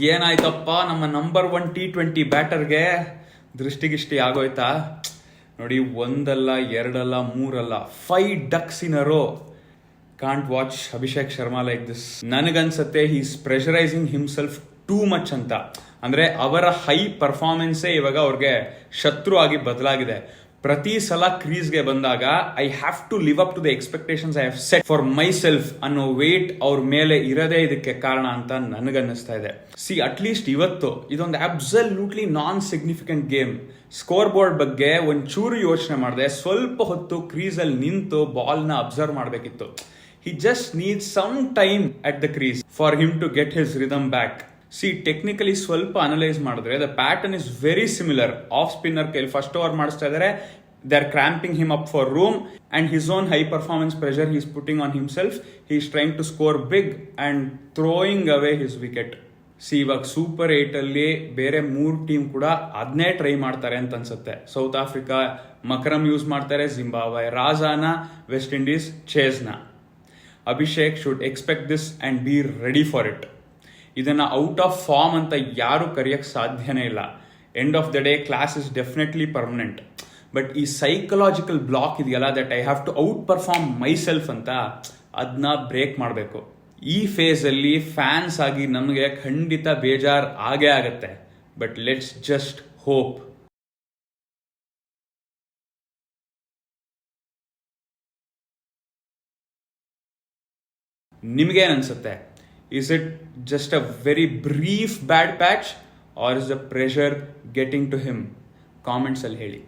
ಏನಾಯ್ತಪ್ಪ ನಮ್ಮ number 1 T20 ಬ್ಯಾಟರ್ಗೆ ದೃಷ್ಟಿಗಿಷ್ಟಿ ಆಗೋಯ್ತಾ ನೋಡಿ. ಒಂದಲ್ಲ ಎರಡಲ್ಲ ಮೂರಲ್ಲ 5 ducks in a row. Can't watch Abhishek Sharma like this. ನನಗನ್ಸತ್ತೆ he is pressurizing himself too much ಅಂತ. ಅಂದ್ರೆ ಅವರ ಹೈ ಪರ್ಫಾರ್ಮೆನ್ಸೇ ಇವಾಗ ಅವ್ರಿಗೆ ಶತ್ರು ಆಗಿ ಬದಲಾಗಿದೆ. ಪ್ರತಿ ಸಲ ಕ್ರೀಸ್ಗೆ ಬಂದಾಗ I have to live up to the expectations I have set for myself ಅನ್ನೋ ವೇಟ್ ಅವ್ರ ಮೇಲೆ ಇರದೇ ಇದಕ್ಕೆ ಕಾರಣ ಅಂತ ನನಗನ್ನಿಸ್ತಾ ಇದೆ. ಅಟ್ಲೀಸ್ಟ್ ಇವತ್ತು ಇದೊಂದು ಅಬ್ಸಲ್ಯೂಟ್ಲಿ ನಾನ್ ಸಿಗ್ನಿಫಿಕೆಂಟ್ ಗೇಮ್. ಸ್ಕೋರ್ ಬೋರ್ಡ್ ಬಗ್ಗೆ ಒಂಚೂರು ಯೋಚನೆ ಮಾಡಿದೆ, ಸ್ವಲ್ಪ ಹೊತ್ತು ಕ್ರೀಸಲ್ಲಿ ನಿಂತು ಬಾಲ್ನ ಅಬ್ಸರ್ವ್ ಮಾಡಬೇಕಿತ್ತು. He just needs some time at the crease for him to get his rhythm back. Technically ಸ್ವಲ್ಪ ಅನಲೈಸ್ ಮಾಡಿದ್ರೆ the pattern is very similar. Off spinner ಕೈಲಿ ಫಸ್ಟ್ ಓವರ್ ಮಾಡಿಸ್ತಾ ಇದ್ದಾರೆ, they are cramping him up for room and his own high performance pressure he is putting on himself. He is trying to score big and throwing away his wicket. ಇವಾಗ super 8 ಅಲ್ಲಿ ಬೇರೆ 3 team ಕೂಡ ಅದನ್ನೇ try ಮಾಡ್ತಾರೆ ಅಂತ ಅನ್ಸುತ್ತೆ. South Africa Markram use ಮಾಡ್ತಾರೆ, Zimbabwe ರಾಜಾನ, ವೆಸ್ಟ್ ಇಂಡೀಸ್ ಚೇಸ್ನ. Abhishek should expect this and be ready for it. ಇದನ್ನ ಔಟ್ ಆಫ್ ಫಾರ್ಮ್ ಅಂತ ಯಾರು ಕರೆಯಕ್ಕೆ ಸಾಧ್ಯನೇ ಇಲ್ಲ. End of the day class is definitely permanent. But ಈ ಸೈಕಲಾಜಿಕಲ್ ಬ್ಲಾಕ್ ಇದೆಯಲ್ಲ, that I have to outperform myself ಅಂತ, ಅದನ್ನ ಬ್ರೇಕ್ ಮಾಡಬೇಕು. ಈ ಫೇಸ್ ಅಲ್ಲಿ ಫ್ಯಾನ್ಸ್ ಆಗಿ ನಮಗೆ ಖಂಡಿತ ಬೇಜಾರ್ ಆಗೇ ಆಗತ್ತೆ. But let's just hope. ನಿಮ್ಗೇನ್ ಅನ್ಸುತ್ತೆ? Is it just a very brief bad patch or is the pressure getting to him? Comments ಅಲ್ಲಿ ಹೇಳಿ.